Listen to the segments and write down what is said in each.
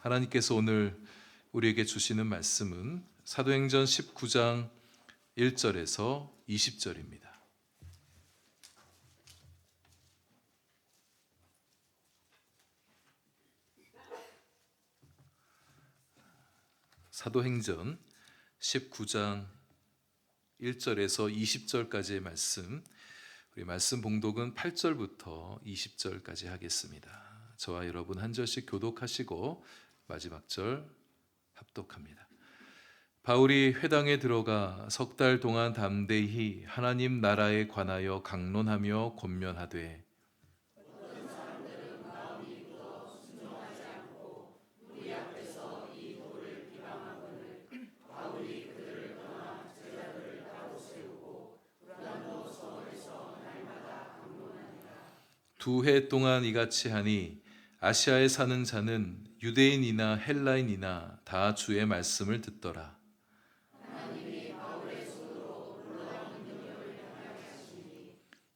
하나님께서 오늘 우리에게 주시는 말씀은 사도행전 19장 1절에서 20절입니다. 사도행전 19장 1절에서 20절까지의 말씀, 우리 말씀 봉독은 8절부터 20절까지 하겠습니다. 저와 여러분 한 절씩 교독하시고 마지막 절 합독합니다. 바울이 회당에 들어가 석 달 동안 담대히 하나님 나라에 관하여 강론하며 권면하되 두 해 동안 이같이 하니 아시아에 사는 자는 유대인이나 헬라인이나 다 주의 말씀을 듣더라.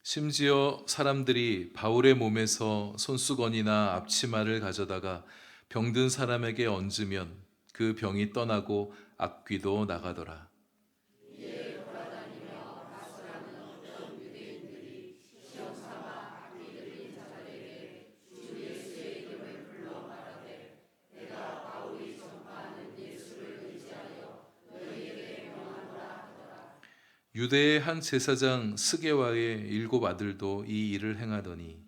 심지어 사람들이 바울의 몸에서 손수건이나 앞치마를 가져다가 병든 사람에게 얹으면 그 병이 떠나고 악귀도 나가더라. 유대의 한 제사장 스게와의 7 아들도 이 일을 행하더니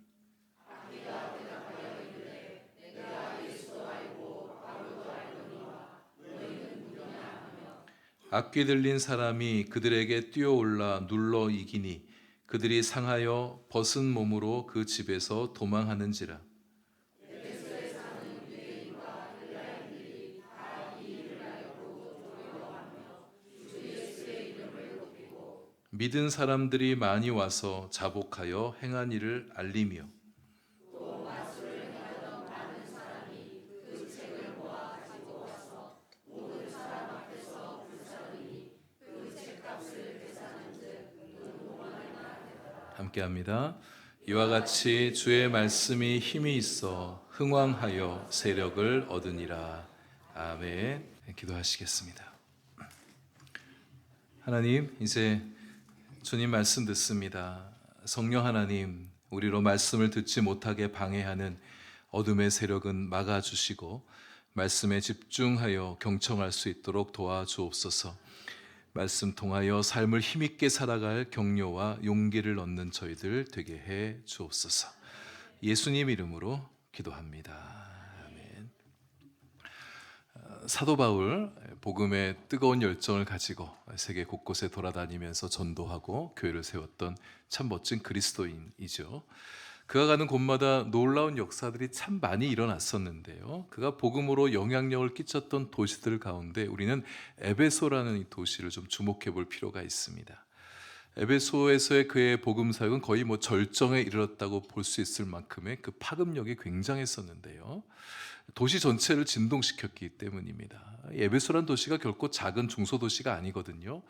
악귀 들린 사람이 그들에게 뛰어올라 눌러 이기니 그들이 상하여 벗은 몸으로 그 집에서 도망하는지라. 믿은 사람들이 많이 와서 자복하여 행한 일을 알리며 함께합니다. 이와 같이 주의 말씀이 힘이 있어 흥왕하여 세력을 얻으니라. 아멘. 기도하시겠습니다. 하나님, 이제 주님 말씀 듣습니다. 성령 하나님, 우리로 말씀을 듣지 못하게 방해하는 어둠의 세력은 막아주시고 말씀에 집중하여 경청할 수 있도록 도와주옵소서. 말씀 통하여 삶을 힘있게 살아갈 격려와 용기를 얻는 저희들 되게 해 주옵소서. 예수님 이름으로 기도합니다. 아멘. 사도 바울, 복음의 뜨거운 열정을 가지고 세계 곳곳에 돌아다니면서 전도하고 교회를 세웠던 참 멋진 그리스도인이죠. 그가 가는 곳마다 놀라운 역사들이 참 많이 일어났었는데요. 그가 복음으로 영향력을 끼쳤던 도시들 가운데 우리는 에베소라는 이 도시를 좀 주목해 볼 필요가 있습니다. 에베소에서의 그의 복음 사역은 거의 절정에 이르렀다고 볼 수 있을 만큼의 그 파급력이 굉장했었는데요. 도시 전체를 진동시켰기 때문입니다. 에베소란 도시가 결코 작은 중소도시가 아니거든요.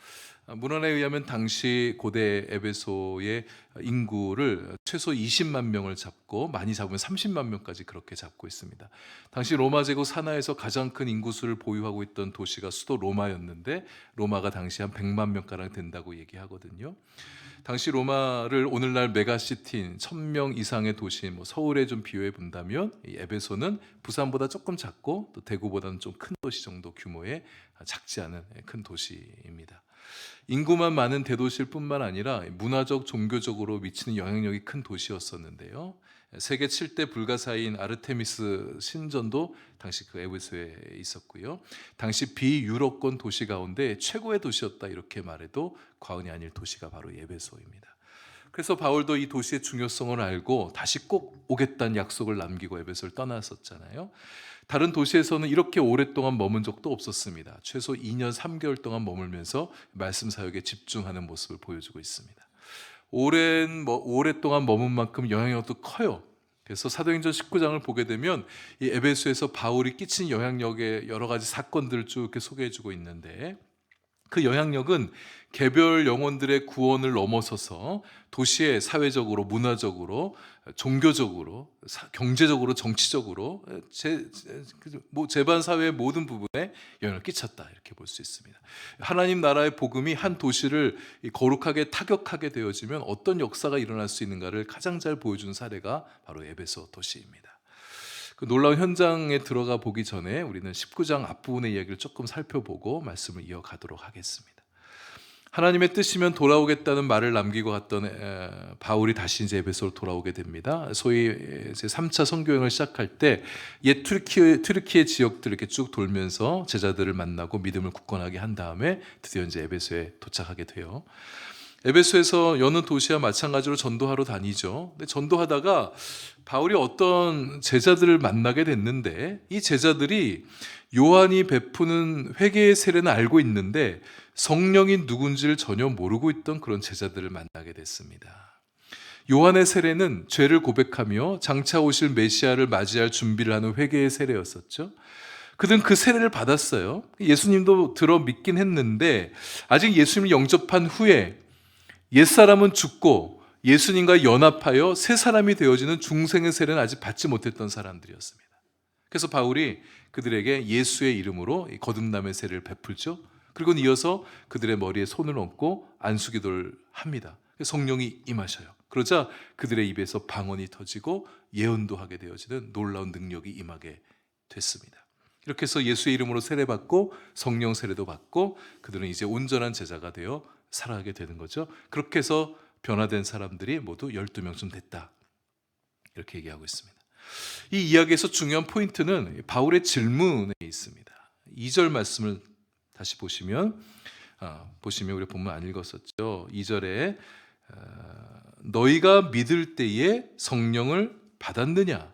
문헌에 의하면 당시 고대 에베소의 인구를 최소 20만 명을 잡고 많이 잡으면 30만 명까지 그렇게 잡고 있습니다. 당시 로마 제국 산하에서 가장 큰 인구수를 보유하고 있던 도시가 수도 로마였는데 로마가 당시 한 100만 명가량 된다고 얘기하거든요. 당시 로마를 오늘날 메가시티인 1000명 이상의 도시인 서울에 좀 비교해 본다면 이 에베소는 부산보다 조금 작고 또 대구보다는 좀 큰 도시 정도 규모의 작지 않은 큰 도시입니다. 인구만 많은 대도시일 뿐만 아니라 문화적, 종교적으로 미치는 영향력이 큰 도시였었는데요. 세계 7대 불가사인 아르테미스 신전도 당시 그 에베소에 있었고요. 당시 비유럽권 도시 가운데 최고의 도시였다 이렇게 말해도 과언이 아닐 도시가 바로 에베소입니다. 그래서 바울도 이 도시의 중요성을 알고 다시 꼭 오겠다는 약속을 남기고 에베소를 떠났었잖아요. 다른 도시에서는 이렇게 오랫동안 머문 적도 없었습니다. 최소 2년 3개월 동안 머물면서 말씀 사역에 집중하는 모습을 보여주고 있습니다. 오랫동안 머문 만큼 영향력도 커요. 그래서 사도행전 19장을 보게 되면 이 에베소에서 바울이 끼친 영향력의 여러 가지 사건들을 쭉 이렇게 소개해주고 있는데 그 영향력은 개별 영혼들의 구원을 넘어서서 도시의 사회적으로, 문화적으로, 종교적으로, 경제적으로, 정치적으로 제반 사회의 모든 부분에 영향을 끼쳤다, 이렇게 볼 수 있습니다. 하나님 나라의 복음이 한 도시를 거룩하게 타격하게 되어지면 어떤 역사가 일어날 수 있는가를 가장 잘 보여준 사례가 바로 에베소 도시입니다. 그 놀라운 현장에 들어가 보기 전에 우리는 19장 앞부분의 이야기를 조금 살펴보고 말씀을 이어가도록 하겠습니다. 하나님의 뜻이면 돌아오겠다는 말을 남기고 갔던 바울이 다시 이제 에베소로 돌아오게 됩니다. 소위 이제 3차 선교행을 시작할 때 옛 튀르키예 지역들을 이렇게 쭉 돌면서 제자들을 만나고 믿음을 굳건하게 한 다음에 드디어 이제 에베소에 도착하게 돼요. 에베소에서 여느 도시와 마찬가지로 전도하러 다니죠. 근데 전도하다가 바울이 어떤 제자들을 만나게 됐는데, 이 제자들이 요한이 베푸는 회개의 세례는 알고 있는데 성령이 누군지를 전혀 모르고 있던 그런 제자들을 만나게 됐습니다. 요한의 세례는 죄를 고백하며 장차 오실 메시아를 맞이할 준비를 하는 회개의 세례였었죠. 그들은 그 세례를 받았어요. 예수님도 들어 믿긴 했는데 아직 예수님을 영접한 후에 옛사람은 죽고 예수님과 연합하여 새 사람이 되어지는 중생의 세례는 아직 받지 못했던 사람들이었습니다. 그래서 바울이 그들에게 예수의 이름으로 거듭남의 세례를 베풀죠. 그리고 이어서 그들의 머리에 손을 얹고 안수기도를 합니다. 성령이 임하셔요. 그러자 그들의 입에서 방언이 터지고 예언도 하게 되어지는 놀라운 능력이 임하게 됐습니다. 이렇게 해서 예수의 이름으로 세례받고 성령 세례도 받고 그들은 이제 온전한 제자가 되어 살아가게 되는 거죠. 그렇게 해서 변화된 사람들이 모두 12명쯤 됐다, 이렇게 얘기하고 있습니다. 이 이야기에서 중요한 포인트는 바울의 질문에 있습니다. 2절 말씀을 다시 보시면 우리 본문 안 읽었었죠. 2절에 너희가 믿을 때에 성령을 받았느냐?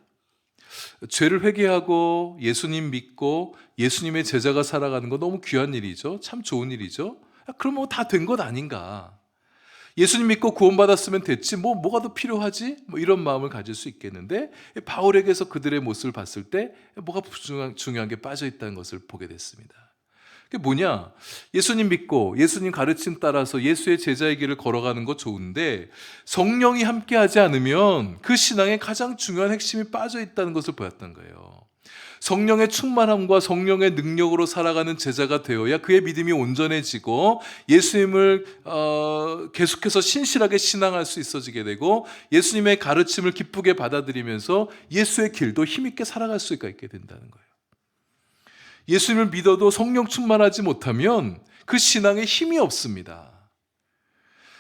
죄를 회개하고 예수님 믿고 예수님의 제자가 살아가는 거 너무 귀한 일이죠. 참 좋은 일이죠. 그럼 뭐 다 된 것 아닌가? 예수님 믿고 구원받았으면 됐지 뭐가 더 필요하지? 이런 마음을 가질 수 있겠는데, 바울에게서 그들의 모습을 봤을 때 뭐가 중요한 게 빠져 있다는 것을 보게 됐습니다. 그게 뭐냐? 예수님 믿고 예수님 가르침 따라서 예수의 제자의 길을 걸어가는 거 좋은데 성령이 함께하지 않으면 그 신앙의 가장 중요한 핵심이 빠져 있다는 것을 보였던 거예요. 성령의 충만함과 성령의 능력으로 살아가는 제자가 되어야 그의 믿음이 온전해지고 예수님을 계속해서 신실하게 신앙할 수 있어지게 되고 예수님의 가르침을 기쁘게 받아들이면서 예수의 길도 힘있게 살아갈 수가 있게 된다는 거예요. 예수님을 믿어도 성령 충만하지 못하면 그 신앙에 힘이 없습니다.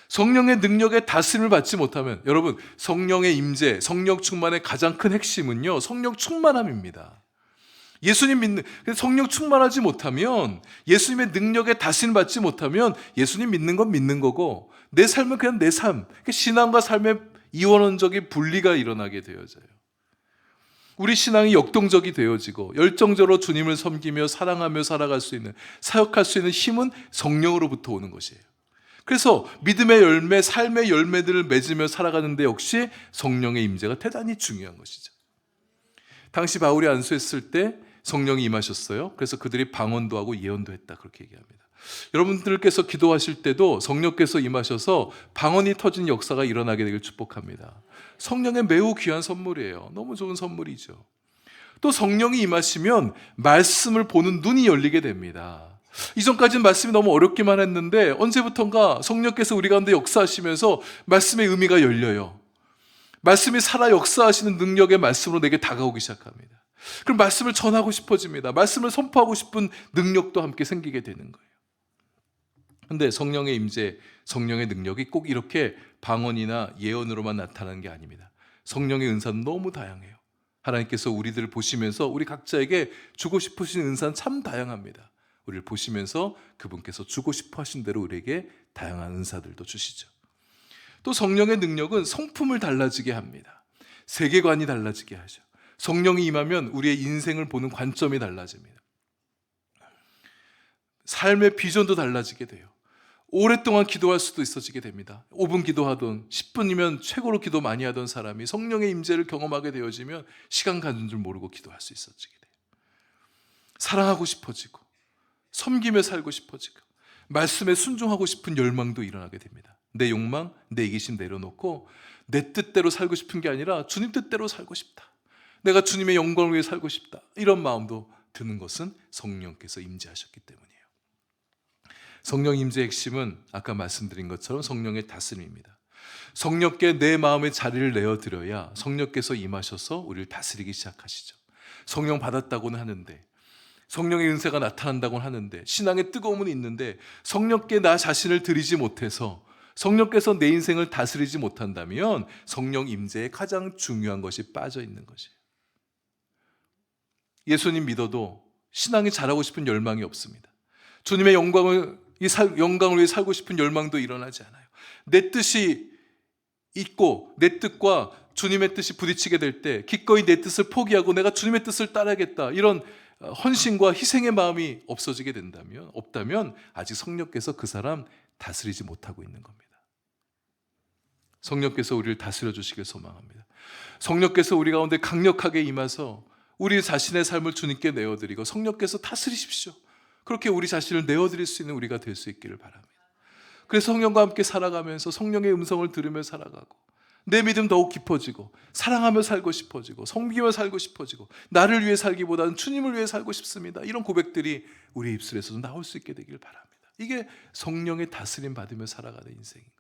성령의 능력에 다스림을 받지 못하면, 여러분, 성령의 임재, 성령 충만의 가장 큰 핵심은요, 성령 충만함입니다. 예수님 믿는, 성령 충만하지 못하면, 예수님의 능력에 다스림을 받지 못하면 예수님 믿는 건 믿는 거고 내 삶은 그냥 내 삶, 신앙과 삶의 이원론적인 분리가 일어나게 되어져요. 우리 신앙이 역동적이 되어지고 열정적으로 주님을 섬기며 사랑하며 살아갈 수 있는, 사역할 수 있는 힘은 성령으로부터 오는 것이에요. 그래서 믿음의 열매, 삶의 열매들을 맺으며 살아가는 데 역시 성령의 임재가 대단히 중요한 것이죠. 당시 바울이 안수했을 때 성령이 임하셨어요. 그래서 그들이 방언도 하고 예언도 했다, 그렇게 얘기합니다. 여러분들께서 기도하실 때도 성령께서 임하셔서 방언이 터진 역사가 일어나게 되길 축복합니다. 성령의 매우 귀한 선물이에요. 너무 좋은 선물이죠. 또 성령이 임하시면 말씀을 보는 눈이 열리게 됩니다. 이전까지는 말씀이 너무 어렵기만 했는데 언제부턴가 성령께서 우리 가운데 역사하시면서 말씀의 의미가 열려요. 말씀이 살아 역사하시는 능력의 말씀으로 내게 다가오기 시작합니다. 그럼 말씀을 전하고 싶어집니다. 말씀을 선포하고 싶은 능력도 함께 생기게 되는 거예요. 그런데 성령의 임재, 성령의 능력이 꼭 이렇게 방언이나 예언으로만 나타나는 게 아닙니다. 성령의 은사는 너무 다양해요. 하나님께서 우리들을 보시면서 우리 각자에게 주고 싶으신 은사는 참 다양합니다. 우리를 보시면서 그분께서 주고 싶어 하신 대로 우리에게 다양한 은사들도 주시죠. 또 성령의 능력은 성품을 달라지게 합니다. 세계관이 달라지게 하죠. 성령이 임하면 우리의 인생을 보는 관점이 달라집니다. 삶의 비전도 달라지게 돼요. 오랫동안 기도할 수도 있어지게 됩니다. 5분 기도하던 10분이면 최고로 기도 많이 하던 사람이 성령의 임재를 경험하게 되어지면 시간 가는 줄 모르고 기도할 수 있어지게 돼요. 사랑하고 싶어지고 섬기며 살고 싶어지고 말씀에 순종하고 싶은 열망도 일어나게 됩니다. 내 욕망, 내 이기심 내려놓고 내 뜻대로 살고 싶은 게 아니라 주님 뜻대로 살고 싶다. 내가 주님의 영광을 위해 살고 싶다. 이런 마음도 드는 것은 성령께서 임재하셨기 때문이에요. 성령 임재의 핵심은 아까 말씀드린 것처럼 성령의 다스림입니다. 성령께 내 마음의 자리를 내어드려야 성령께서 임하셔서 우리를 다스리기 시작하시죠. 성령 받았다고는 하는데, 성령의 은사가 나타난다고는 하는데, 신앙의 뜨거움은 있는데 성령께 나 자신을 드리지 못해서 성령께서 내 인생을 다스리지 못한다면 성령 임재의 가장 중요한 것이 빠져 있는 것이에요. 예수님 믿어도 신앙이 자라고 싶은 열망이 없습니다. 주님의 영광을 위해 살고 싶은 열망도 일어나지 않아요. 내 뜻이 있고 내 뜻과 주님의 뜻이 부딪히게 될 때 기꺼이 내 뜻을 포기하고 내가 주님의 뜻을 따라야겠다, 이런 헌신과 희생의 마음이 없다면 아직 성령께서 그 사람 다스리지 못하고 있는 겁니다. 성령께서 우리를 다스려 주시길 소망합니다. 성령께서 우리 가운데 강력하게 임하서 우리 자신의 삶을 주님께 내어드리고 성령께서 다스리십시오. 그렇게 우리 자신을 내어드릴 수 있는 우리가 될 수 있기를 바랍니다. 그래서 성령과 함께 살아가면서 성령의 음성을 들으며 살아가고 내 믿음 더욱 깊어지고 사랑하며 살고 싶어지고 섬기며 살고 싶어지고 나를 위해 살기보다는 주님을 위해 살고 싶습니다. 이런 고백들이 우리 입술에서도 나올 수 있게 되길 바랍니다. 이게 성령의 다스림 받으며 살아가는 인생인 거예요.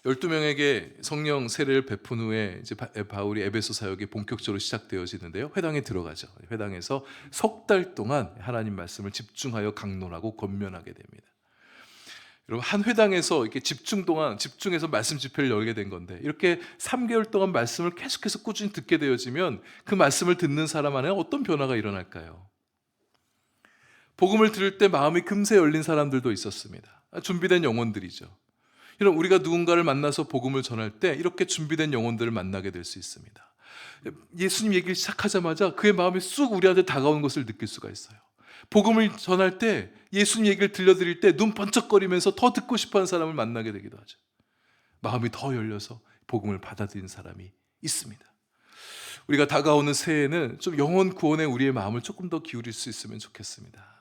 12명에게 성령 세례를 베푼 후에 이제 바울이 에베소 사역이 본격적으로 시작되어지는데요. 회당에 들어가죠. 회당에서 석 달 동안 하나님 말씀을 집중하여 강론하고 권면하게 됩니다. 여러분, 한 회당에서 이렇게 집중해서 말씀 집회를 열게 된 건데, 이렇게 3개월 동안 말씀을 계속해서 꾸준히 듣게 되어지면 그 말씀을 듣는 사람 안에 어떤 변화가 일어날까요? 복음을 들을 때 마음이 금세 열린 사람들도 있었습니다. 준비된 영혼들이죠. 여러분, 우리가 누군가를 만나서 복음을 전할 때 이렇게 준비된 영혼들을 만나게 될 수 있습니다. 예수님 얘기를 시작하자마자 그의 마음이 쑥 우리한테 다가오는 것을 느낄 수가 있어요. 복음을 전할 때, 예수님 얘기를 들려드릴 때 눈 번쩍거리면서 더 듣고 싶어하는 사람을 만나게 되기도 하죠. 마음이 더 열려서 복음을 받아들이는 사람이 있습니다. 우리가 다가오는 새해에는 좀 영혼 구원에 우리의 마음을 조금 더 기울일 수 있으면 좋겠습니다.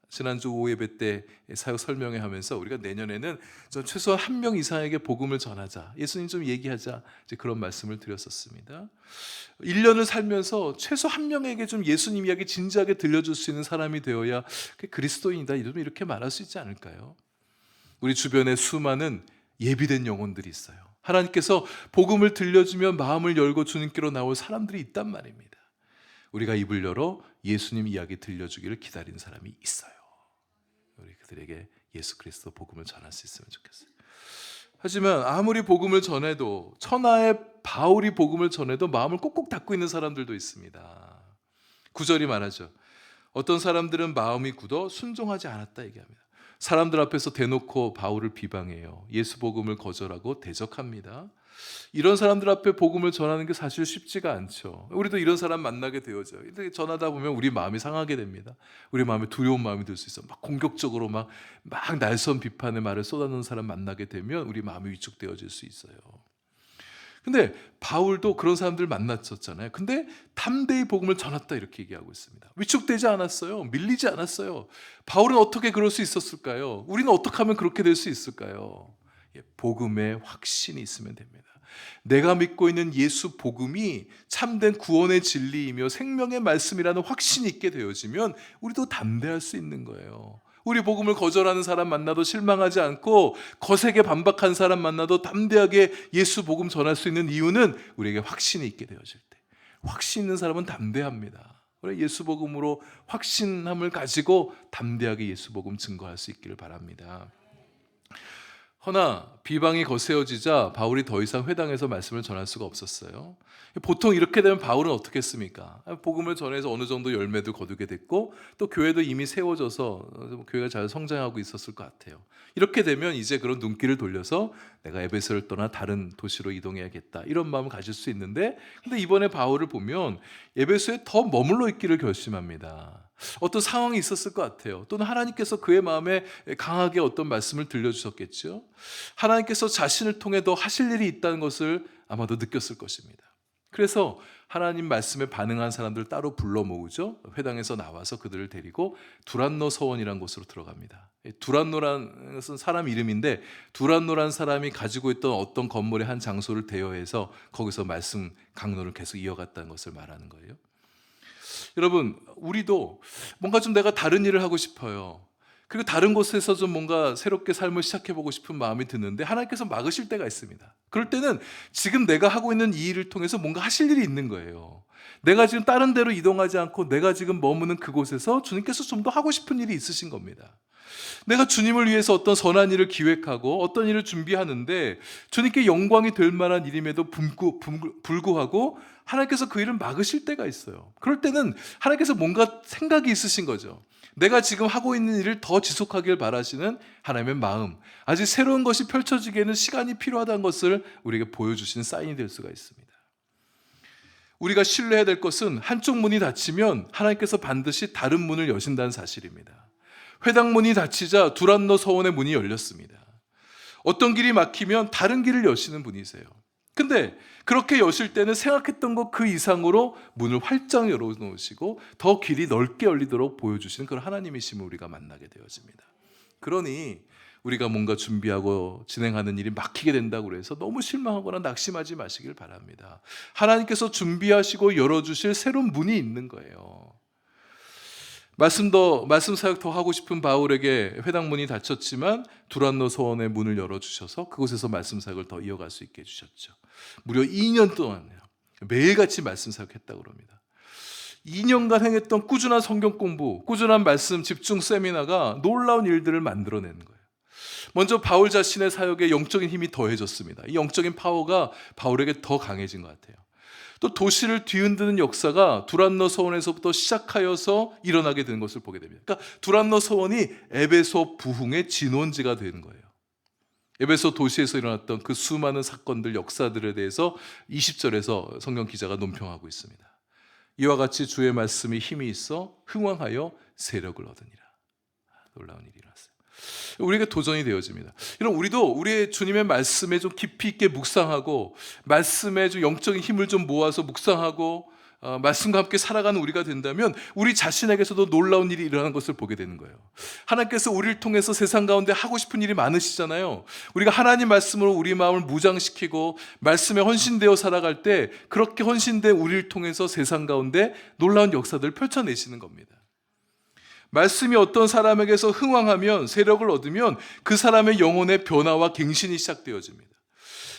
지난주 오후 예배 때 사역 설명회 하면서 우리가 내년에는 좀 최소한 1명 이상에게 복음을 전하자, 예수님 좀 얘기하자, 이제 그런 말씀을 드렸었습니다. 1년을 살면서 최소 1명에게 좀 예수님 이야기 진지하게 들려줄 수 있는 사람이 되어야 그리스도인이다, 이렇게 말할 수 있지 않을까요? 우리 주변에 수많은 예비된 영혼들이 있어요. 하나님께서 복음을 들려주면 마음을 열고 주님께로 나올 사람들이 있단 말입니다. 우리가 입을 열어 예수님 이야기 들려주기를 기다리는 사람이 있어요. 우리 그들에게 예수 그리스도 복음을 전할 수 있으면 좋겠어요. 하지만 아무리 복음을 전해도, 천하의 바울이 복음을 전해도 마음을 꼭꼭 닫고 있는 사람들도 있습니다. 9절이 말하죠. 어떤 사람들은 마음이 굳어 순종하지 않았다 얘기합니다. 사람들 앞에서 대놓고 바울을 비방해요. 예수 복음을 거절하고 대적합니다. 이런 사람들 앞에 복음을 전하는 게 사실 쉽지가 않죠. 우리도 이런 사람 만나게 되어져요. 근데 전하다 보면 우리 마음이 상하게 됩니다. 우리 마음에 두려운 마음이 들 수 있어. 막 공격적으로 막 날선 비판의 말을 쏟아놓는 사람 만나게 되면 우리 마음이 위축되어질 수 있어요. 근데 바울도 그런 사람들 만났었잖아요. 근데 담대히 복음을 전했다 이렇게 얘기하고 있습니다. 위축되지 않았어요. 밀리지 않았어요. 바울은 어떻게 그럴 수 있었을까요? 우리는 어떻게 하면 그렇게 될 수 있을까요? 복음에 확신이 있으면 됩니다. 내가 믿고 있는 예수 복음이 참된 구원의 진리이며 생명의 말씀이라는 확신이 있게 되어지면 우리도 담대할 수 있는 거예요. 우리 복음을 거절하는 사람 만나도 실망하지 않고 거세게 반박한 사람 만나도 담대하게 예수 복음 전할 수 있는 이유는 우리에게 확신이 있게 되어질 때, 확신 있는 사람은 담대합니다. 예수 복음으로 확신함을 가지고 담대하게 예수 복음 증거할 수 있기를 바랍니다. 허나 비방이 거세어지자 바울이 더 이상 회당에서 말씀을 전할 수가 없었어요. 보통 이렇게 되면 바울은 어떻게 했습니까? 복음을 전해서 어느 정도 열매도 거두게 됐고 또 교회도 이미 세워져서 교회가 잘 성장하고 있었을 것 같아요. 이렇게 되면 이제 그런 눈길을 돌려서 내가 에베소를 떠나 다른 도시로 이동해야겠다, 이런 마음을 가질 수 있는데, 근데 이번에 바울을 보면 에베소에 더 머물러 있기를 결심합니다. 어떤 상황이 있었을 것 같아요. 또는 하나님께서 그의 마음에 강하게 어떤 말씀을 들려주셨겠죠. 하나님께서 자신을 통해 더 하실 일이 있다는 것을 아마도 느꼈을 것입니다. 그래서 하나님 말씀에 반응한 사람들 따로 불러 모으죠. 회당에서 나와서 그들을 데리고 두란노 서원이라는 곳으로 들어갑니다. 두란노라는 것은 사람 이름인데 두란노라는 사람이 가지고 있던 어떤 건물의 한 장소를 대여해서 거기서 말씀 강론을 계속 이어갔다는 것을 말하는 거예요. 여러분, 우리도 뭔가 좀 내가 다른 일을 하고 싶어요. 그리고 다른 곳에서 좀 뭔가 새롭게 삶을 시작해보고 싶은 마음이 드는데 하나님께서 막으실 때가 있습니다. 그럴 때는 지금 내가 하고 있는 이 일을 통해서 뭔가 하실 일이 있는 거예요. 내가 지금 다른 데로 이동하지 않고 내가 지금 머무는 그곳에서 주님께서 좀 더 하고 싶은 일이 있으신 겁니다. 내가 주님을 위해서 어떤 선한 일을 기획하고 어떤 일을 준비하는데 주님께 영광이 될 만한 일임에도 불구하고 하나님께서 그 일을 막으실 때가 있어요. 그럴 때는 하나님께서 뭔가 생각이 있으신 거죠. 내가 지금 하고 있는 일을 더 지속하길 바라시는 하나님의 마음, 아직 새로운 것이 펼쳐지기에는 시간이 필요하다는 것을 우리에게 보여주시는 사인이 될 수가 있습니다. 우리가 신뢰해야 될 것은 한쪽 문이 닫히면 하나님께서 반드시 다른 문을 여신다는 사실입니다. 회당 문이 닫히자 두란노 서원의 문이 열렸습니다. 어떤 길이 막히면 다른 길을 여시는 분이세요. 근데 그렇게 여실 때는 생각했던 것 그 이상으로 문을 활짝 열어놓으시고 더 길이 넓게 열리도록 보여주시는 그런 하나님이심을 우리가 만나게 되어집니다. 그러니 우리가 뭔가 준비하고 진행하는 일이 막히게 된다고 해서 너무 실망하거나 낙심하지 마시길 바랍니다. 하나님께서 준비하시고 열어주실 새로운 문이 있는 거예요. 말씀 사역 더 하고 싶은 바울에게 회당 문이 닫혔지만 두란노 서원의 문을 열어주셔서 그곳에서 말씀 사역을 더 이어갈 수 있게 해주셨죠. 무려 2년 동안요. 매일같이 말씀 사역했다고 합니다. 2년간 행했던 꾸준한 성경 공부, 꾸준한 말씀 집중 세미나가 놀라운 일들을 만들어내는 거예요. 먼저 바울 자신의 사역에 영적인 힘이 더해졌습니다. 이 영적인 파워가 바울에게 더 강해진 것 같아요. 또 도시를 뒤흔드는 역사가 두란노 서원에서부터 시작하여서 일어나게 되는 것을 보게 됩니다. 그러니까 두란노 서원이 에베소 부흥의 진원지가 되는 거예요. 에베소 도시에서 일어났던 그 수많은 사건들, 역사들에 대해서 20절에서 성경 기자가 논평하고 있습니다. 이와 같이 주의 말씀이 힘이 있어 흥왕하여 세력을 얻으니라. 놀라운 일이 일어났어요. 우리에게 도전이 되어집니다. 여러분, 우리도 우리의 주님의 말씀에 좀 깊이 있게 묵상하고 말씀에 좀 영적인 힘을 좀 모아서 묵상하고 말씀과 함께 살아가는 우리가 된다면 우리 자신에게서도 놀라운 일이 일어나는 것을 보게 되는 거예요. 하나님께서 우리를 통해서 세상 가운데 하고 싶은 일이 많으시잖아요. 우리가 하나님 말씀으로 우리 마음을 무장시키고 말씀에 헌신되어 살아갈 때 그렇게 헌신된 우리를 통해서 세상 가운데 놀라운 역사들을 펼쳐내시는 겁니다. 말씀이 어떤 사람에게서 흥왕하면 세력을 얻으면 그 사람의 영혼의 변화와 갱신이 시작되어집니다.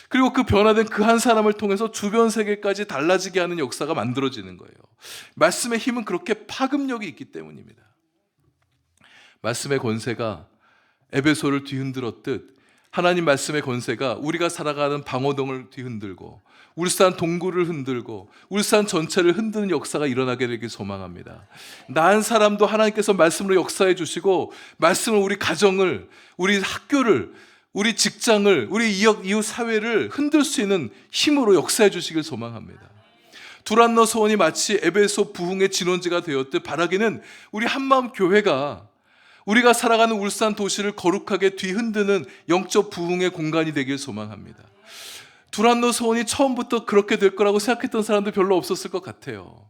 그리고 그 변화된 그 한 사람을 통해서 주변 세계까지 달라지게 하는 역사가 만들어지는 거예요. 말씀의 힘은 그렇게 파급력이 있기 때문입니다. 말씀의 권세가 에베소를 뒤흔들었듯 하나님 말씀의 권세가 우리가 살아가는 방어동을 뒤흔들고 울산 동구를 흔들고 울산 전체를 흔드는 역사가 일어나게 되길 소망합니다. 나은 사람도 하나님께서 말씀으로 역사해 주시고 말씀을 우리 가정을, 우리 학교를, 우리 직장을, 우리 이웃 사회를 흔들 수 있는 힘으로 역사해 주시길 소망합니다. 두란노 서원이 마치 에베소 부흥의 진원지가 되었듯 바라기는 우리 한마음 교회가 우리가 살아가는 울산 도시를 거룩하게 뒤흔드는 영적 부흥의 공간이 되길 소망합니다. 두란노 서원이 처음부터 그렇게 될 거라고 생각했던 사람도 별로 없었을 것 같아요.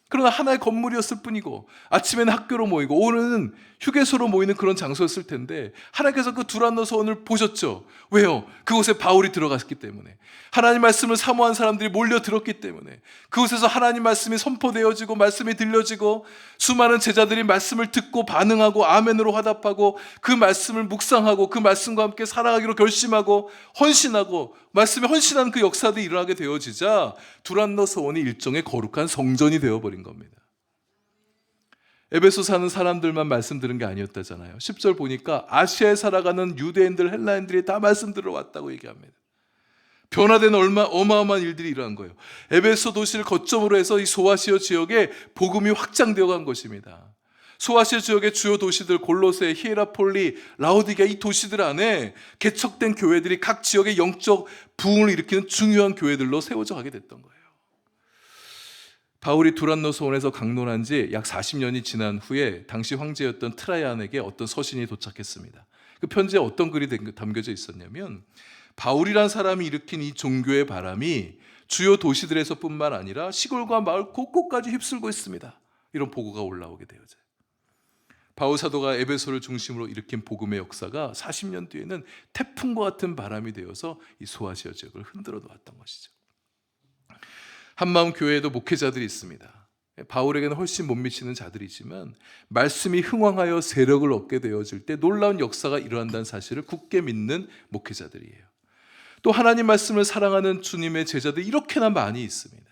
그러나 하나의 건물이었을 뿐이고 아침에는 학교로 모이고 오늘은 휴게소로 모이는 그런 장소였을 텐데 하나님께서 그 두란노 서원을 보셨죠. 왜요? 그곳에 바울이 들어갔기 때문에, 하나님 말씀을 사모한 사람들이 몰려들었기 때문에, 그곳에서 하나님 말씀이 선포되어지고 말씀이 들려지고 수많은 제자들이 말씀을 듣고 반응하고 아멘으로 화답하고 그 말씀을 묵상하고 그 말씀과 함께 살아가기로 결심하고 헌신하고 말씀에 헌신하는 그 역사들이 일어나게 되어지자 두란노 서원이 일종의 거룩한 성전이 되어버린 겁니다. 에베소 사는 사람들만 말씀 들은 게 아니었다잖아요. 10절 보니까 아시아에 살아가는 유대인들, 헬라인들이 다 말씀 들어왔다고 얘기합니다. 변화된 어마어마한 일들이 일어난 거예요. 에베소 도시를 거점으로 해서 이 소아시아 지역에 복음이 확장되어 간 것입니다. 소아시아 지역의 주요 도시들 골로새, 히에라폴리, 라오디게아 이 도시들 안에 개척된 교회들이 각 지역의 영적 부흥을 일으키는 중요한 교회들로 세워져 가게 됐던 거예요. 바울이 두란노 서원에서 강론한 지 약 40년이 지난 후에 당시 황제였던 트라이안에게 어떤 서신이 도착했습니다. 그 편지에 어떤 글이 담겨져 있었냐면 바울이란 사람이 일으킨 이 종교의 바람이 주요 도시들에서뿐만 아니라 시골과 마을 곳곳까지 휩쓸고 있습니다. 이런 보고가 올라오게 되어져요. 바울 사도가 에베소를 중심으로 일으킨 복음의 역사가 40년 뒤에는 태풍과 같은 바람이 되어서 이 소아시아 지역을 흔들어 놓았던 것이죠. 한마음 교회에도 목회자들이 있습니다. 바울에게는 훨씬 못 미치는 자들이지만 말씀이 흥왕하여 세력을 얻게 되어질 때 놀라운 역사가 일어난다는 사실을 굳게 믿는 목회자들이에요. 또 하나님 말씀을 사랑하는 주님의 제자들이 이렇게나 많이 있습니다.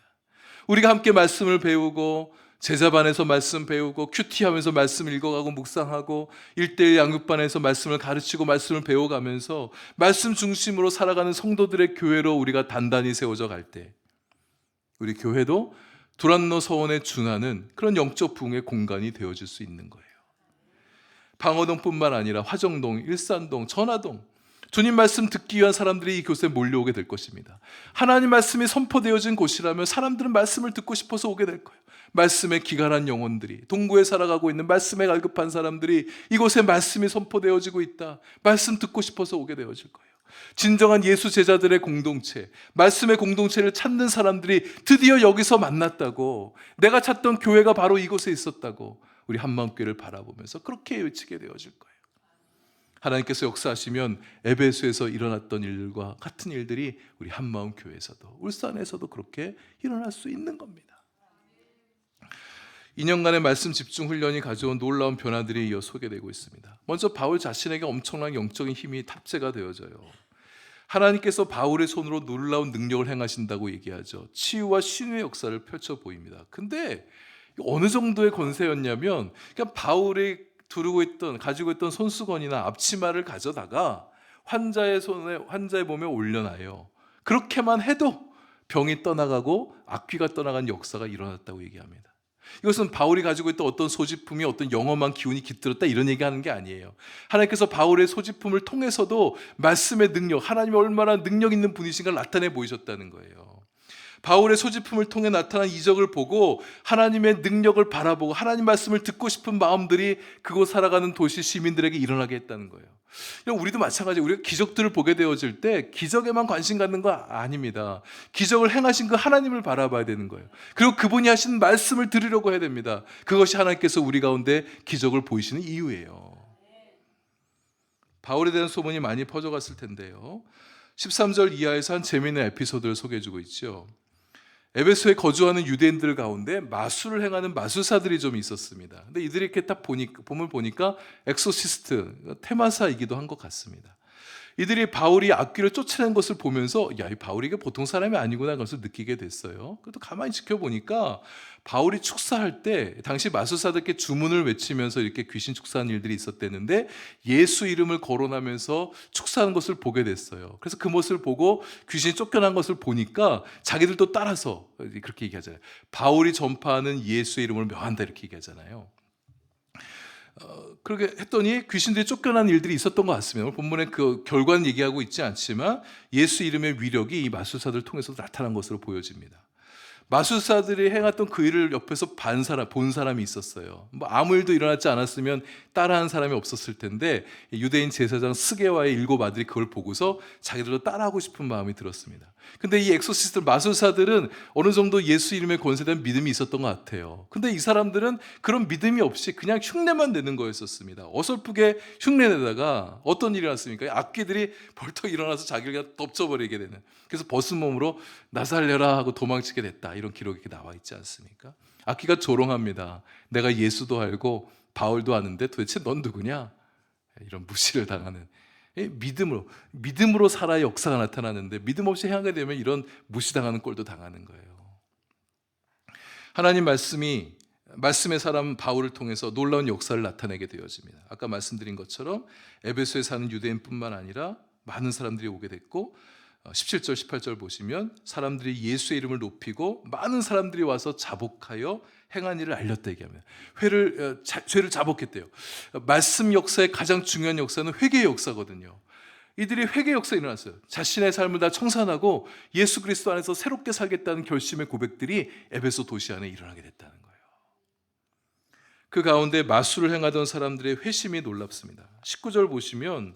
우리가 함께 말씀을 배우고 제자반에서 말씀 배우고 큐티하면서 말씀 읽어가고 묵상하고 1:1 양육반에서 말씀을 가르치고 말씀을 배워가면서 말씀 중심으로 살아가는 성도들의 교회로 우리가 단단히 세워져 갈 때 우리 교회도 두란노 서원에 준하는 그런 영적 부흥의 공간이 되어질 수 있는 거예요. 방어동뿐만 아니라 화정동, 일산동, 전화동 주님 말씀 듣기 위한 사람들이 이 곳에 몰려오게 될 것입니다. 하나님 말씀이 선포되어진 곳이라면 사람들은 말씀을 듣고 싶어서 오게 될 거예요. 말씀에 기갈한 영혼들이, 동구에 살아가고 있는 말씀에 갈급한 사람들이 이곳에 말씀이 선포되어지고 있다. 말씀 듣고 싶어서 오게 되어질 거예요. 진정한 예수 제자들의 공동체, 말씀의 공동체를 찾는 사람들이 드디어 여기서 만났다고, 내가 찾던 교회가 바로 이곳에 있었다고 우리 한마음교회를 바라보면서 그렇게 외치게 되어질 거예요. 하나님께서 역사하시면 에베소에서 일어났던 일들과 같은 일들이 우리 한마음교회에서도, 울산에서도 그렇게 일어날 수 있는 겁니다. 2년간의 말씀 집중 훈련이 가져온 놀라운 변화들이 이어 소개되고 있습니다. 먼저 바울 자신에게 엄청난 영적인 힘이 탑재가 되어져요. 하나님께서 바울의 손으로 놀라운 능력을 행하신다고 얘기하죠. 치유와 신유의 역사를 펼쳐 보입니다. 근데 어느 정도의 권세였냐면 그냥 바울이 가지고 있던 손수건이나 앞치마를 가져다가 환자의 몸에 올려놔요. 그렇게만 해도 병이 떠나가고 악귀가 떠나간 역사가 일어났다고 얘기합니다. 이것은 바울이 가지고 있던 어떤 소지품이 어떤 영험한 기운이 깃들었다 이런 얘기하는 게 아니에요. 하나님께서 바울의 소지품을 통해서도 말씀의 능력, 하나님이 얼마나 능력 있는 분이신가를 나타내 보이셨다는 거예요. 바울의 소지품을 통해 나타난 이적을 보고 하나님의 능력을 바라보고 하나님 말씀을 듣고 싶은 마음들이 그곳 살아가는 도시 시민들에게 일어나게 했다는 거예요. 우리도 마찬가지예요. 우리가 기적들을 보게 되어질 때 기적에만 관심 갖는 거 아닙니다. 기적을 행하신 그 하나님을 바라봐야 되는 거예요. 그리고 그분이 하신 말씀을 들으려고 해야 됩니다. 그것이 하나님께서 우리 가운데 기적을 보이시는 이유예요. 바울에 대한 소문이 많이 퍼져갔을 텐데요. 13절 이하에서 한 재미있는 에피소드를 소개해주고 있죠. 에베소에 거주하는 유대인들 가운데 마술을 행하는 마술사들이 좀 있었습니다. 근데 이들이 이렇게 딱 보니까 엑소시스트, 테마사이기도 한 것 같습니다. 이들이 바울이 악귀를 쫓아낸 것을 보면서 야, 이 바울이 이게 보통 사람이 아니구나 그것을 느끼게 됐어요. 그래도 가만히 지켜보니까 바울이 축사할 때 당시 마술사들께 주문을 외치면서 이렇게 귀신 축사하는 일들이 있었대는데 예수 이름을 거론하면서 축사하는 것을 보게 됐어요. 그래서 그 모습을 보고 귀신이 쫓겨난 것을 보니까 자기들도 따라서 그렇게 얘기하잖아요. 바울이 전파하는 예수의 이름을 명한다 이렇게 얘기하잖아요. 그렇게 했더니 귀신들이 쫓겨난 일들이 있었던 것 같습니다. 오늘 본문에 그 결과는 얘기하고 있지 않지만 예수 이름의 위력이 이 마술사들을 통해서 나타난 것으로 보여집니다. 마술사들이 행했던 그 일을 옆에서 본 사람이 있었어요. 아무 일도 일어나지 않았으면 따라한 사람이 없었을 텐데 유대인 제사장 스게와의 7 아들이 그걸 보고서 자기들도 따라하고 싶은 마음이 들었습니다. 근데 이 엑소시스트 마술사들은 어느 정도 예수 이름의 권세에 대한 믿음이 있었던 것 같아요. 근데 이 사람들은 그런 믿음이 없이 그냥 흉내만 내는 거였었습니다. 어설프게 흉내내다가 어떤 일이 났습니까? 악귀들이 벌떡 일어나서 자기를 덮쳐버리게 되는, 그래서 벗은 몸으로 나 살려라 하고 도망치게 됐다, 이런 기록이 나와 있지 않습니까? 악귀가 조롱합니다. 내가 예수도 알고 바울도 아는데 도대체 넌 누구냐? 이런 무시를 당하는, 믿음으로 살아야 역사가 나타나는데 믿음 없이 행하게 되면 이런 무시당하는 꼴도 당하는 거예요. 하나님 말씀의 사람 바울을 통해서 놀라운 역사를 나타내게 되어집니다. 아까 말씀드린 것처럼 에베소에 사는 유대인뿐만 아니라 많은 사람들이 오게 됐고 17절 18절 보시면 사람들이 예수의 이름을 높이고 많은 사람들이 와서 자복하여 행한 일을 알렸다 얘기합니다. 죄를 자복했대요. 말씀 역사의 가장 중요한 역사는 회개의 역사거든요. 이들이 회개 역사가 일어났어요. 자신의 삶을 다 청산하고 예수 그리스도 안에서 새롭게 살겠다는 결심의 고백들이 에베소 도시 안에 일어나게 됐다는 거예요. 그 가운데 마술을 행하던 사람들의 회심이 놀랍습니다. 19절 보시면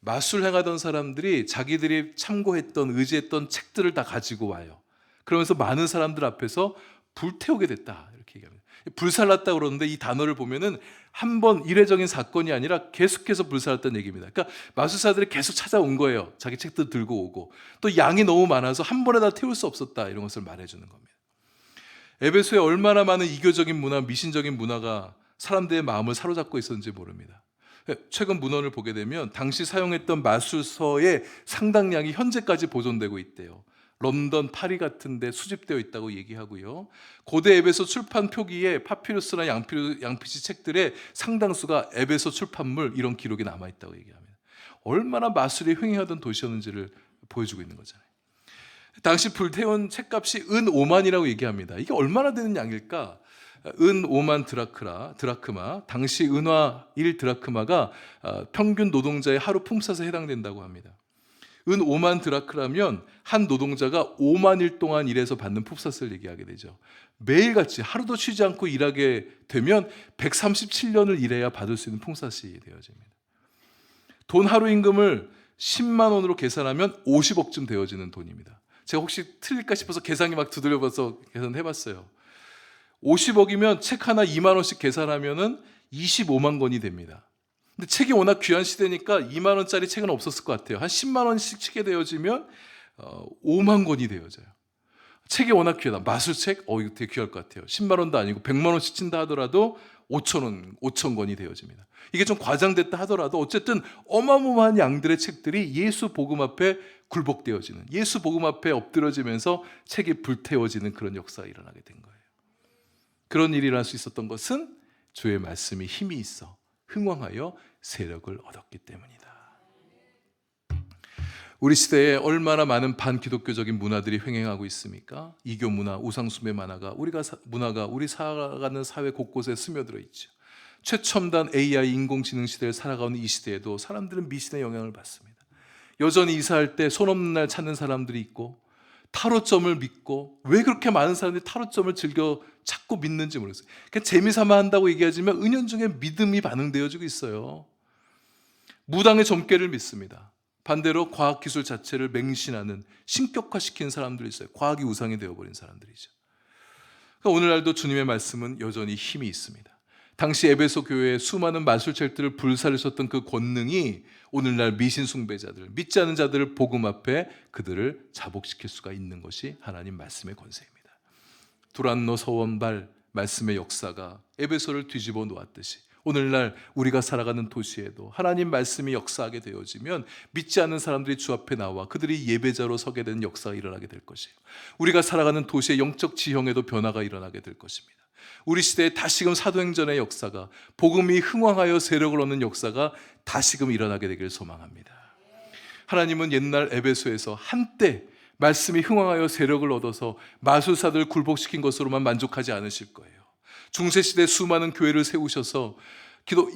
마술 행하던 사람들이 자기들이 참고했던 의지했던 책들을 다 가지고 와요. 그러면서 많은 사람들 앞에서 불태우게 됐다 이렇게 얘기합니다. 불살랐다 그러는데 이 단어를 보면은 한 번 일회적인 사건이 아니라 계속해서 불살랐다는 얘기입니다. 그러니까 마술사들이 계속 찾아온 거예요. 자기 책도 들고 오고 또 양이 너무 많아서 한 번에 다 태울 수 없었다 이런 것을 말해주는 겁니다. 에베소에 얼마나 많은 이교적인 문화, 미신적인 문화가 사람들의 마음을 사로잡고 있었는지 모릅니다. 최근 문헌을 보게 되면 당시 사용했던 마술서의 상당량이 현재까지 보존되고 있대요. 런던, 파리 같은 데 수집되어 있다고 얘기하고요. 고대 에베소 출판 표기에 파피루스나 양피지 책들의 상당수가 에베소 출판물 이런 기록이 남아있다고 얘기합니다. 얼마나 마술이 횡행하던 도시였는지를 보여주고 있는 거잖아요. 당시 불태운 책값이 은 5만이라고 얘기합니다. 이게 얼마나 되는 양일까? 은 5만 드라크마, 당시 은화 1 드라크마가 평균 노동자의 하루 품삯에 해당된다고 합니다. 은 5만 드라크라면 한 노동자가 5만 일 동안 일해서 받는 품삯을 얘기하게 되죠. 매일같이 하루도 쉬지 않고 일하게 되면 137년을 일해야 받을 수 있는 품삯이 되어집니다. 돈 하루 임금을 10만 원으로 계산하면 50억쯤 되어지는 돈입니다. 제가 혹시 틀릴까 싶어서 계산기 막 두드려봐서 계산해봤어요. 50억이면 책 하나 2만 원씩 계산하면은 25만 권이 됩니다. 근데 책이 워낙 귀한 시대니까 2만 원짜리 책은 없었을 것 같아요. 한 10만 원씩 치게 되어지면 5만 권이 되어져요. 책이 워낙 귀하다. 마술책? 이거 되게 귀할 것 같아요. 10만 원도 아니고 100만 원씩 친다 하더라도 5천 권이 되어집니다. 이게 좀 과장됐다 하더라도 어쨌든 어마어마한 양들의 책들이 예수 복음 앞에 굴복되어지는, 예수 복음 앞에 엎드려지면서 책이 불태워지는 그런 역사가 일어나게 된 거예요. 그런 일이 일어날 수 있었던 것은 주의 말씀이 힘이 있어 흥왕하여 세력을 얻었기 때문이다. 우리 시대에 얼마나 많은 반기독교적인 문화들이 횡행하고 있습니까? 이교 문화, 우상숭배 문화가 우리 살아가는 사회 곳곳에 스며들어 있죠. 최첨단 AI 인공지능 시대를 살아가는 이 시대에도 사람들은 미신의 영향을 받습니다. 여전히 이사할 때 손 없는 날 찾는 사람들이 있고, 타로점을 믿고, 왜 그렇게 많은 사람들이 타로점을 즐겨 찾고 믿는지 모르겠어요. 그냥 재미삼아 한다고 얘기하지만 은연중에 믿음이 반응되어지고 있어요. 무당의 점괘를 믿습니다. 반대로 과학기술 자체를 맹신하는, 신격화시킨 사람들이 있어요. 과학이 우상이 되어버린 사람들이죠. 그러니까 오늘날도 주님의 말씀은 여전히 힘이 있습니다. 당시 에베소 교회에 수많은 마술책들을 불살르셨던 그 권능이 오늘날 미신 숭배자들, 믿지 않는 자들을 복음 앞에 그들을 자복시킬 수가 있는 것이 하나님 말씀의 권세입니다. 두란노 서원발 말씀의 역사가 에베소를 뒤집어 놓았듯이 오늘날 우리가 살아가는 도시에도 하나님 말씀이 역사하게 되어지면 믿지 않는 사람들이 주 앞에 나와 그들이 예배자로 서게 되는 역사가 일어나게 될 것이에요. 우리가 살아가는 도시의 영적 지형에도 변화가 일어나게 될 것입니다. 우리 시대에 다시금 사도행전의 역사가, 복음이 흥왕하여 세력을 얻는 역사가 다시금 일어나게 되기를 소망합니다. 하나님은 옛날 에베소에서 한때 말씀이 흥왕하여 세력을 얻어서 마술사들을 굴복시킨 것으로만 만족하지 않으실 거예요. 중세시대 수많은 교회를 세우셔서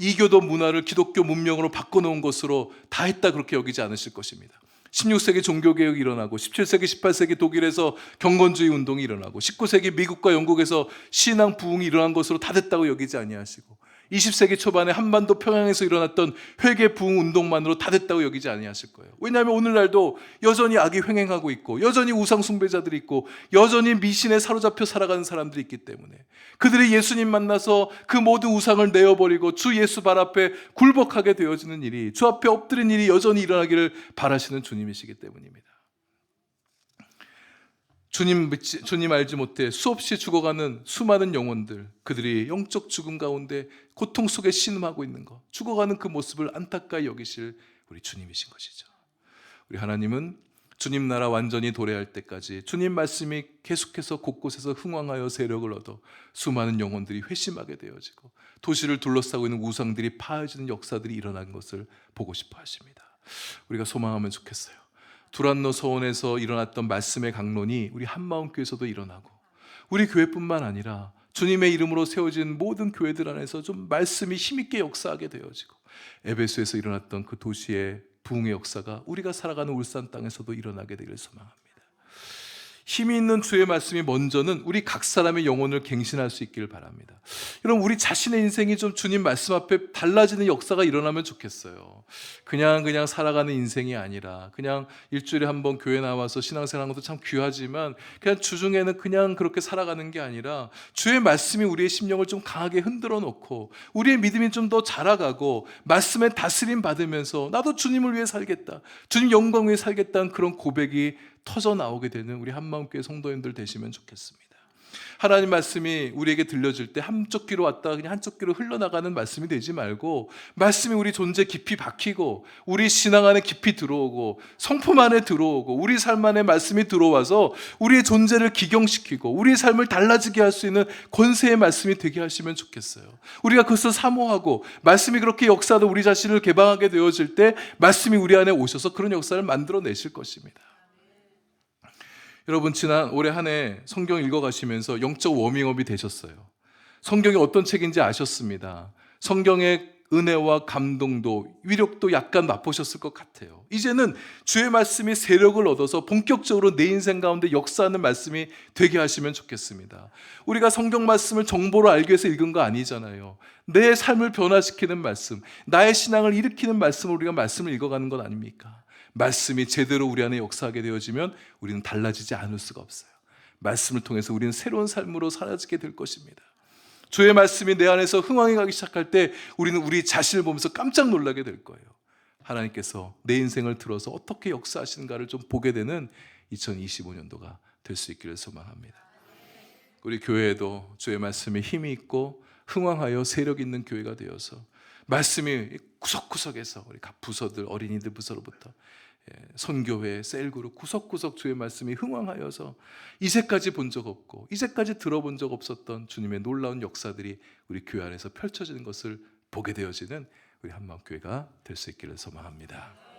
이교도 문화를 기독교 문명으로 바꿔놓은 것으로 다 했다 그렇게 여기지 않으실 것입니다. 16세기 종교개혁이 일어나고 17세기, 18세기 독일에서 경건주의 운동이 일어나고 19세기 미국과 영국에서 신앙 부흥이 일어난 것으로 다 됐다고 여기지 아니하시고 20세기 초반에 한반도 평양에서 일어났던 회개 부흥 운동만으로 다 됐다고 여기지 아니하실 거예요. 왜냐하면 오늘날도 여전히 악이 횡행하고 있고 여전히 우상 숭배자들이 있고 여전히 미신에 사로잡혀 살아가는 사람들이 있기 때문에 그들이 예수님 만나서 그 모든 우상을 내어버리고 주 예수 발 앞에 굴복하게 되어지는 일이, 주 앞에 엎드린 일이 여전히 일어나기를 바라시는 주님이시기 때문입니다. 주님 알지 못해 수없이 죽어가는 수많은 영혼들, 그들이 영적 죽음 가운데 고통 속에 신음하고 있는 것, 죽어가는 그 모습을 안타까이 여기실 우리 주님이신 것이죠. 우리 하나님은 주님 나라 완전히 도래할 때까지 주님 말씀이 계속해서 곳곳에서 흥왕하여 세력을 얻어 수많은 영혼들이 회심하게 되어지고 도시를 둘러싸고 있는 우상들이 파해지는 역사들이 일어난 것을 보고 싶어 하십니다. 우리가 소망하면 좋겠어요. 두란노 서원에서 일어났던 말씀의 강론이 우리 한마음교회에서도 일어나고 우리 교회뿐만 아니라 주님의 이름으로 세워진 모든 교회들 안에서 좀 말씀이 힘있게 역사하게 되어지고 에베소에서 일어났던 그 도시의 부흥의 역사가 우리가 살아가는 울산 땅에서도 일어나게 되기를 소망합니다. 힘이 있는 주의 말씀이 먼저는 우리 각 사람의 영혼을 갱신할 수 있기를 바랍니다. 여러분, 우리 자신의 인생이 좀 주님 말씀 앞에 달라지는 역사가 일어나면 좋겠어요. 그냥 살아가는 인생이 아니라, 그냥 일주일에 한 번 교회 나와서 신앙생활하는 것도 참 귀하지만 그냥 주중에는 그냥 그렇게 살아가는 게 아니라 주의 말씀이 우리의 심령을 좀 강하게 흔들어 놓고 우리의 믿음이 좀 더 자라가고 말씀에 다스림 받으면서 나도 주님을 위해 살겠다, 주님 영광 위해 살겠다는 그런 고백이 터져 나오게 되는 우리 한마음교회 성도님들 되시면 좋겠습니다. 하나님 말씀이 우리에게 들려질 때 한쪽 귀로 왔다가 그냥 한쪽 귀로 흘러나가는 말씀이 되지 말고, 말씀이 우리 존재 깊이 박히고 우리 신앙 안에 깊이 들어오고 성품 안에 들어오고 우리 삶 안에 말씀이 들어와서 우리의 존재를 기경시키고 우리의 삶을 달라지게 할 수 있는 권세의 말씀이 되게 하시면 좋겠어요. 우리가 그것을 사모하고 말씀이 그렇게 역사도 우리 자신을 개방하게 되어질 때 말씀이 우리 안에 오셔서 그런 역사를 만들어내실 것입니다. 여러분, 지난 올해 한 해 성경 읽어가시면서 영적 워밍업이 되셨어요. 성경이 어떤 책인지 아셨습니다. 성경의 은혜와 감동도 위력도 약간 맛보셨을 것 같아요. 이제는 주의 말씀이 세력을 얻어서 본격적으로 내 인생 가운데 역사하는 말씀이 되게 하시면 좋겠습니다. 우리가 성경 말씀을 정보로 알기 위해서 읽은 거 아니잖아요. 내 삶을 변화시키는 말씀, 나의 신앙을 일으키는 말씀을 우리가 말씀을 읽어가는 것 아닙니까? 말씀이 제대로 우리 안에 역사하게 되어지면 우리는 달라지지 않을 수가 없어요. 말씀을 통해서 우리는 새로운 삶으로 사라지게 될 것입니다. 주의 말씀이 내 안에서 흥황해 가기 시작할 때 우리는 우리 자신을 보면서 깜짝 놀라게 될 거예요. 하나님께서 내 인생을 들어서 어떻게 역사하시는가를 좀 보게 되는 2025년도가 될 수 있기를 소망합니다. 우리 교회에도 주의 말씀에 힘이 있고 흥황하여 세력 있는 교회가 되어서 말씀이 구석구석에서 우리 각 부서들, 어린이들 부서로부터 선교회, 셀그룹 구석구석 주의 말씀이 흥황하여서 이제까지 본 적 없고 이제까지 들어본 적 없었던 주님의 놀라운 역사들이 우리 교회 안에서 펼쳐지는 것을 보게 되어지는 우리 한마음교회가 될 수 있기를 소망합니다.